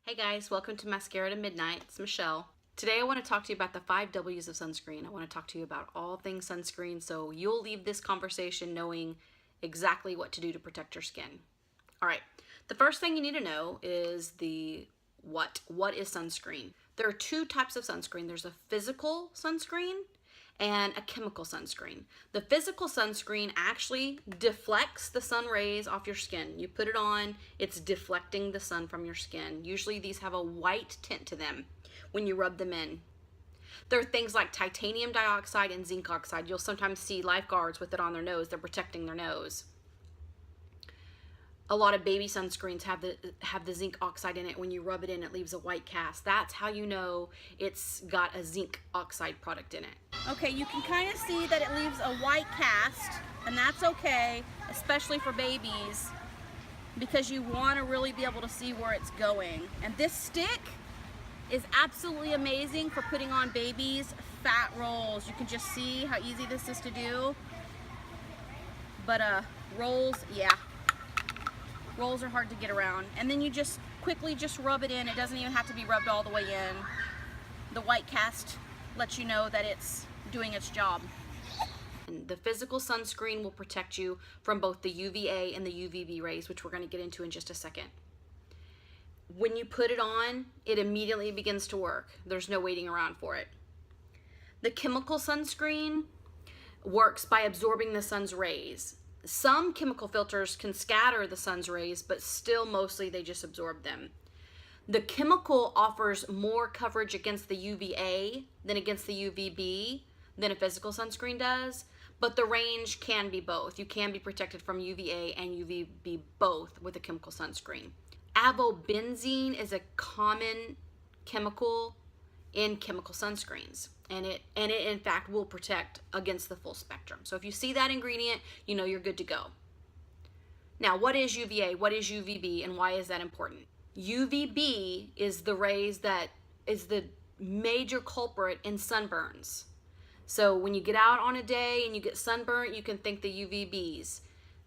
Hey guys, welcome to Mascara to Midnight. It's Michelle. Today I want to talk to you about the 5 W's of sunscreen. I want to talk to you about all things sunscreen so you'll leave this conversation knowing exactly what to do to protect your skin. All right, the first thing you need to know is the what. What is sunscreen? There are two types of sunscreen. There's a physical sunscreen and a chemical sunscreen. The physical sunscreen actually deflects the sun rays off your skin. You put it on, it's deflecting the sun from your skin. Usually these have a white tint to them when you rub them in. There are things like titanium dioxide and zinc oxide. You'll sometimes see lifeguards with it on their nose. They're protecting their nose. A lot of baby sunscreens have the zinc oxide in it. When you rub it in, it leaves a white cast. That's how you know it's got a zinc oxide product in it. Okay, you can kind of see that it leaves a white cast, and that's okay, especially for babies, because you want to really be able to see where it's going. And this stick is absolutely amazing for putting on babies' fat rolls. You can just see how easy this is to do. But rolls, yeah. Rolls are hard to get around. And then you just quickly just rub it in. It doesn't even have to be rubbed all the way in. The white cast lets you know that it's doing its job. And the physical sunscreen will protect you from both the UVA and the UVB rays, which we're going to get into in just a second. When you put it on, it immediately begins to work. There's no waiting around for it. The chemical sunscreen works by absorbing the sun's rays. Some chemical filters can scatter the sun's rays, but still mostly they just absorb them. The chemical offers more coverage against the UVA than against the UVB than a physical sunscreen does, but the range can be both. You can be protected from UVA and UVB both with a chemical sunscreen. Avobenzene is a common chemical in chemical sunscreens, and it in fact will protect against the full spectrum. So if you see that ingredient, you know you're good to go. Now, what is UVA, what is UVB, and why is that important? UVB is the rays that is the major culprit in sunburns. So when you get out on a day and you get sunburnt, you can think the UVBs.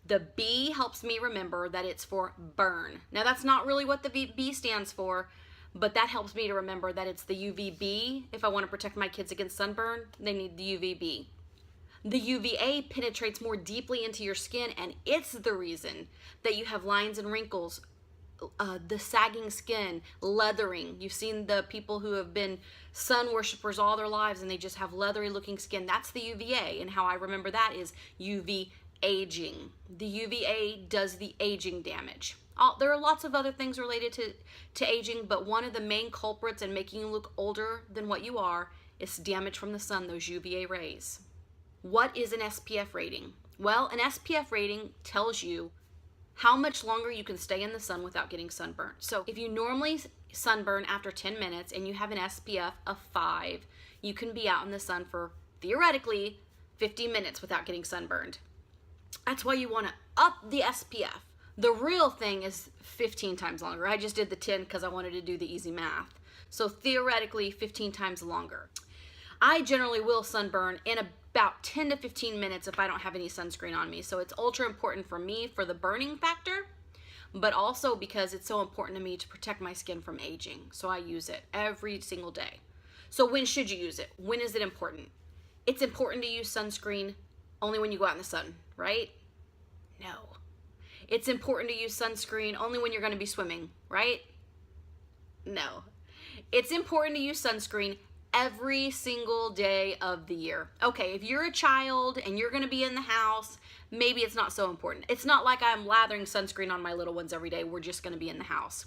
The B helps me remember that it's for burn. Now that's not really what the B stands for, but that helps me to remember that it's the UVB. If I want to protect my kids against sunburn, they need the UVB. The UVA penetrates more deeply into your skin, and it's the reason that you have lines and wrinkles, the sagging skin, leathering. You've seen the people who have been sun worshipers all their lives and they just have leathery looking skin. That's the UVA, and how I remember that is UV aging. The UVA does the aging damage. There are lots of other things related to aging, but one of the main culprits in making you look older than what you are is damage from the sun, those UVA rays. What is an SPF rating? Well, an SPF rating tells you how much longer you can stay in the sun without getting sunburned. So if you normally sunburn after 10 minutes and you have an SPF of 5, you can be out in the sun for, theoretically, 50 minutes without getting sunburned. That's why you want to up the SPF. The real thing is 15 times longer. I just did the 10 because I wanted to do the easy math. So theoretically, 15 times longer. I generally will sunburn in about 10 to 15 minutes if I don't have any sunscreen on me. So it's ultra important for me for the burning factor, but also because it's so important to me to protect my skin from aging. So I use it every single day. So when should you use it? When is it important? It's important to use sunscreen only when you go out in the sun, right? No. It's important to use sunscreen only when you're going to be swimming, right? No. It's important to use sunscreen every single day of the year. Okay, if you're a child and you're going to be in the house, maybe it's not so important. It's not like I'm lathering sunscreen on my little ones every day. We're just going to be in the house.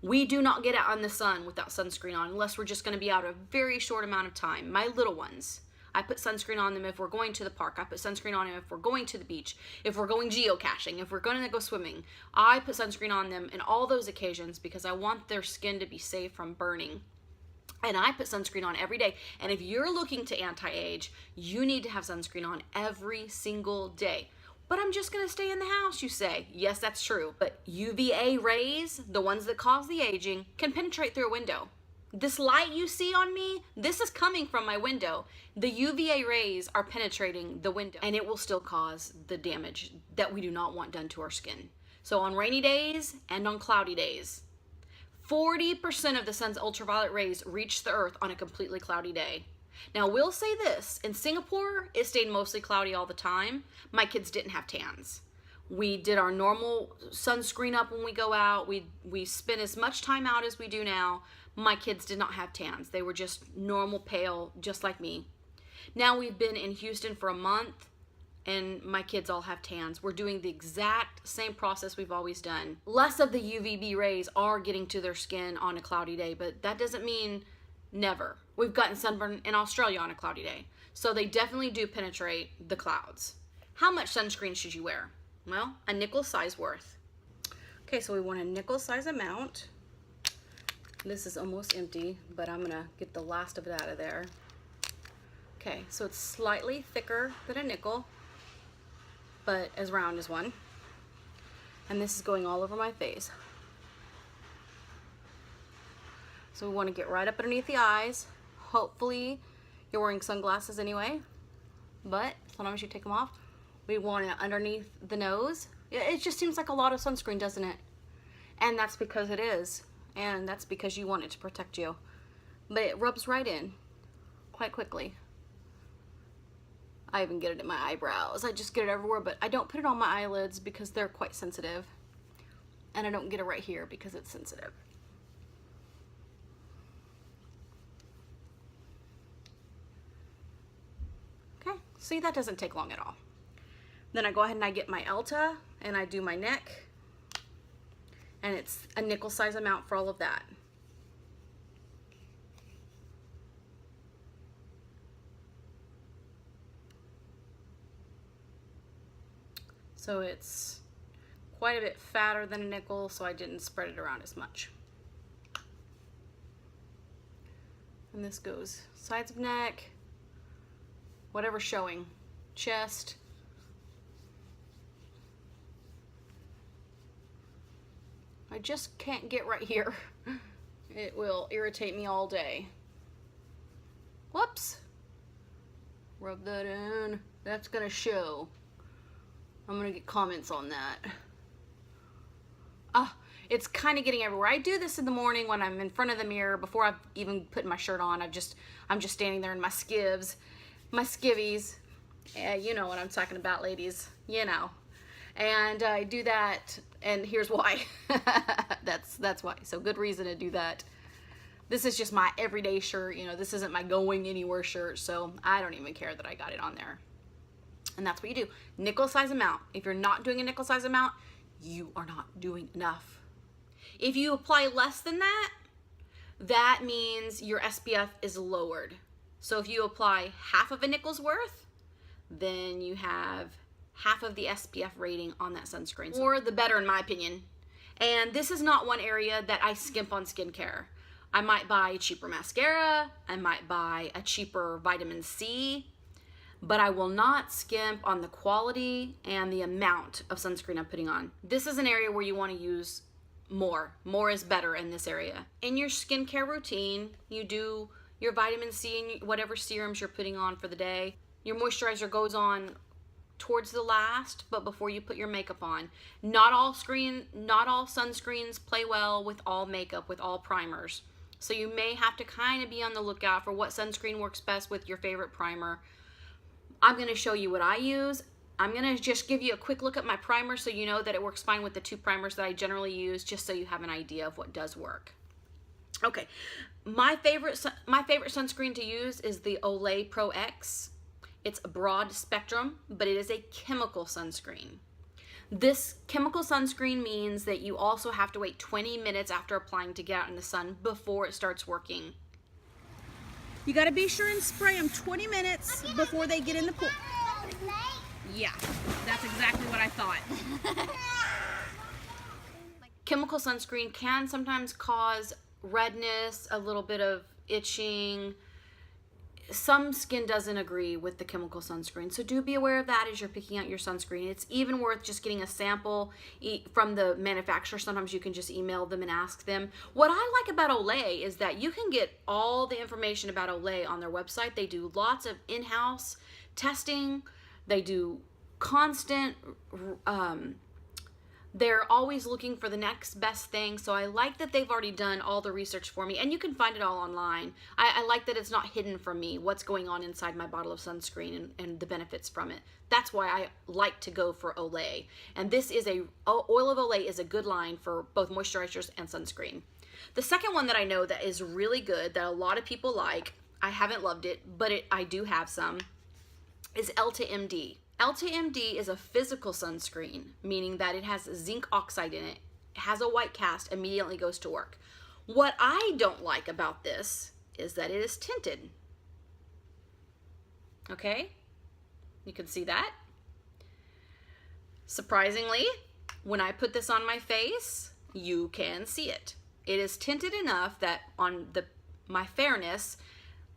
We do not get out in the sun without sunscreen on unless we're just going to be out a very short amount of time. My little ones, I put sunscreen on them if we're going to the park. I put sunscreen on them if we're going to the beach, if we're going geocaching, if we're going to go swimming. I put sunscreen on them in all those occasions because I want their skin to be safe from burning. And I put sunscreen on every day. And if you're looking to anti-age, you need to have sunscreen on every single day. But I'm just going to stay in the house, you say. Yes, that's true. But UVA rays, the ones that cause the aging, can penetrate through a window. This light you see on me, this is coming from my window. The UVA rays are penetrating the window, and it will still cause the damage that we do not want done to our skin. So on rainy days and on cloudy days, 40% of the sun's ultraviolet rays reach the earth on a completely cloudy day. Now, we'll say this, in Singapore, it stayed mostly cloudy all the time. My kids didn't have tans. We did our normal sunscreen up when we go out. We spent as much time out as we do now. My kids did not have tans. They were just normal pale, just like me. Now we've been in Houston for a month, and my kids all have tans. We're doing the exact same process we've always done. Less of the UVB rays are getting to their skin on a cloudy day, but that doesn't mean never. We've gotten sunburn in Australia on a cloudy day. So they definitely do penetrate the clouds. How much sunscreen should you wear? Well, a nickel size worth. Okay, so we want a nickel size amount. This is almost empty, but I'm gonna get the last of it out of there. Okay, so it's slightly thicker than a nickel, but as round as one. And this is going all over my face. So we want to get right up underneath the eyes. Hopefully you're wearing sunglasses anyway, but sometimes you take them off. We want it underneath the nose. It just seems like a lot of sunscreen, doesn't it? And that's because it is. And that's because you want it to protect you. But it rubs right in quite quickly. I even get it in my eyebrows. I just get it everywhere, but I don't put it on my eyelids because they're quite sensitive. And I don't get it right here because it's sensitive. Okay, see, that doesn't take long at all. Then I go ahead and I get my Elta and I do my neck. And it's a nickel size amount for all of that. So it's quite a bit fatter than a nickel, so I didn't spread it around as much. And this goes sides of neck, whatever's showing, chest. I just can't get right here. It will irritate me all day. Whoops. Rub that in. That's gonna show. I'm gonna get comments on that. It's kind of getting everywhere. I do this in the morning when I'm in front of the mirror before I've even put my shirt on. I'm just standing there in my skivvies. You know what I'm talking about, ladies. You know. And I do that, and here's why. That's why. So good reason to do that. This is just my everyday shirt. You know, this isn't my going anywhere shirt, so I don't even care that I got it on there. And that's what you do. Nickel size amount. If you're not doing a nickel size amount, you are not doing enough. If you apply less than that, that means your SPF is lowered. So if you apply half of a nickel's worth, then you have half of the SPF rating on that sunscreen. Or the better, in my opinion. And this is not one area that I skimp on skincare. I might buy a cheaper mascara. I might buy a cheaper vitamin C. But I will not skimp on the quality and the amount of sunscreen I'm putting on. This is an area where you want to use more. More is better in this area. In your skincare routine, you do your vitamin C and whatever serums you're putting on for the day. Your moisturizer goes on towards the last, but before you put your makeup on. Not all sunscreens play well with all makeup, with all primers. So you may have to kind of be on the lookout for what sunscreen works best with your favorite primer. I'm going to show you what I use. I'm going to just give you a quick look at my primer so you know that it works fine with the two primers that I generally use, just so you have an idea of what does work. Okay, my favorite sunscreen to use is the Olay Pro X. It's a broad spectrum, but it is a chemical sunscreen. This chemical sunscreen means that you also have to wait 20 minutes after applying to get out in the sun before it starts working. You gotta be sure and spray them 20 minutes before they get in the pool. Yeah, that's exactly what I thought. Chemical sunscreen can sometimes cause redness, a little bit of itching. Some skin doesn't agree with the chemical sunscreen, so do be aware of that as you're picking out your sunscreen. It's even worth just getting a sample from the manufacturer. Sometimes you can just email them and ask them. What I like about Olay is that you can get all the information about Olay on their website. They do lots of in-house testing. They do constant They're always looking for the next best thing, so I like that they've already done all the research for me, and you can find it all online. I like that it's not hidden from me what's going on inside my bottle of sunscreen and the benefits from it. That's why I like to go for Olay. And this is oil of Olay is a good line for both moisturizers and sunscreen. The second one that I know that is really good, that a lot of people like, I haven't loved it, but I do have some, is Elta-MD. Elta-MD is a physical sunscreen, meaning that it has zinc oxide in it. It has a white cast, immediately goes to work. What I don't like about this is that it is tinted. Okay? You can see that. Surprisingly, when I put this on my face, you can see it. It is tinted enough that on my fairness,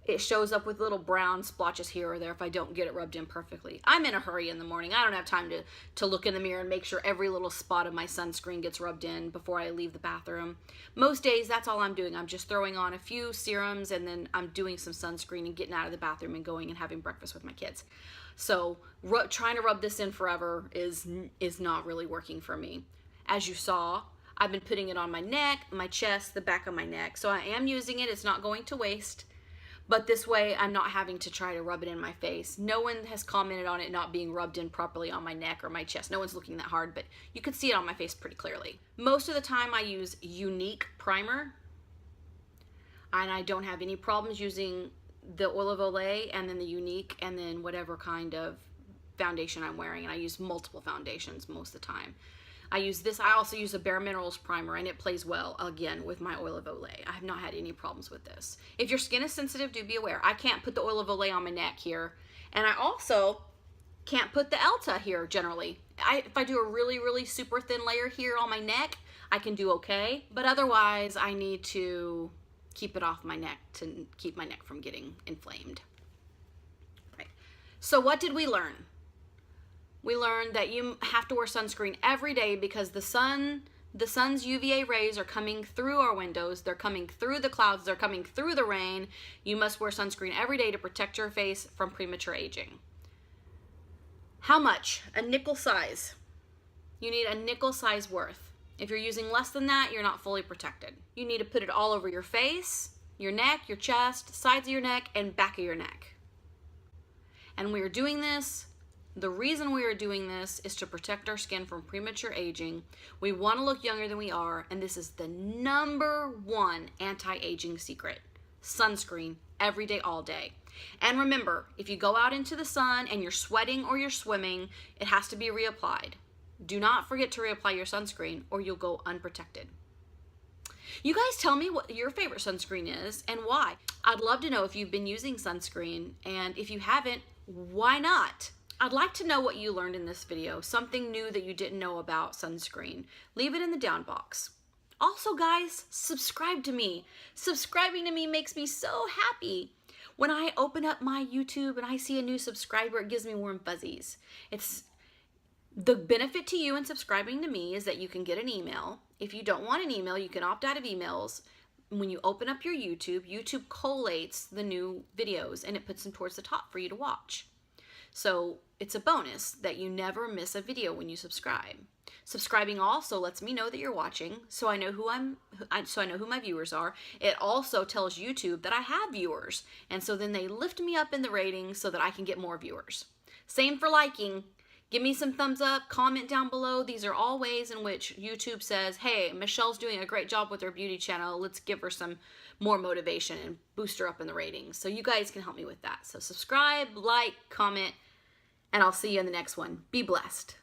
it shows up with little brown splotches here or there if I don't get it rubbed in perfectly. I'm in a hurry in the morning. I don't have time to look in the mirror and make sure every little spot of my sunscreen gets rubbed in before I leave the bathroom. Most days, that's all I'm doing. I'm just throwing on a few serums and then I'm doing some sunscreen and getting out of the bathroom and going and having breakfast with my kids. So trying to rub this in forever is not really working for me. As you saw, I've been putting it on my neck, my chest, the back of my neck. So I am using it. It's not going to waste. But this way, I'm not having to try to rub it in my face. No one has commented on it not being rubbed in properly on my neck or my chest. No one's looking that hard, but you can see it on my face pretty clearly. Most of the time, I use Unique primer. And I don't have any problems using the oil of Olay and then the Unique and then whatever kind of foundation I'm wearing. And I use multiple foundations most of the time. I use this. I also use a Bare Minerals primer, and it plays well, again, with my oil of Olay. I have not had any problems with this. If your skin is sensitive, do be aware. I can't put the oil of Olay on my neck here, and I also can't put the Elta here, generally. If I do a really, really super thin layer here on my neck, I can do okay, but otherwise, I need to keep it off my neck to keep my neck from getting inflamed. Right. So what did we learn? We learned that you have to wear sunscreen every day because the sun's UVA rays are coming through our windows. They're coming through the clouds. They're coming through the rain. You must wear sunscreen every day to protect your face from premature aging. How much? A nickel size. You need a nickel size worth. If you're using less than that, you're not fully protected. You need to put it all over your face, your neck, your chest, sides of your neck, and back of your neck. And we are doing this. The reason we are doing this is to protect our skin from premature aging. We want to look younger than we are, and this is the #1 anti-aging secret. Sunscreen, every day, all day. And remember, if you go out into the sun and you're sweating or you're swimming, it has to be reapplied. Do not forget to reapply your sunscreen or you'll go unprotected. You guys tell me what your favorite sunscreen is and why. I'd love to know if you've been using sunscreen, and if you haven't, why not? I'd like to know what you learned in this video, something new that you didn't know about sunscreen. Leave it in the down box. Also, guys, subscribe to me. Subscribing to me makes me so happy. When I open up my YouTube and I see a new subscriber, it gives me warm fuzzies. It's the benefit to you in subscribing to me is that you can get an email. If you don't want an email, you can opt out of emails. When you open up your YouTube, YouTube collates the new videos and it puts them towards the top for you to watch. So it's a bonus that you never miss a video when you subscribe. Subscribing also lets me know that you're watching, so I know who my viewers are. It also tells YouTube that I have viewers, and so then they lift me up in the ratings so that I can get more viewers. Same for liking. Give me some thumbs up, comment down below. These are all ways in which YouTube says, hey, Michelle's doing a great job with her beauty channel. Let's give her some more motivation and boost her up in the ratings. So you guys can help me with that. So subscribe, like, comment, and I'll see you in the next one. Be blessed.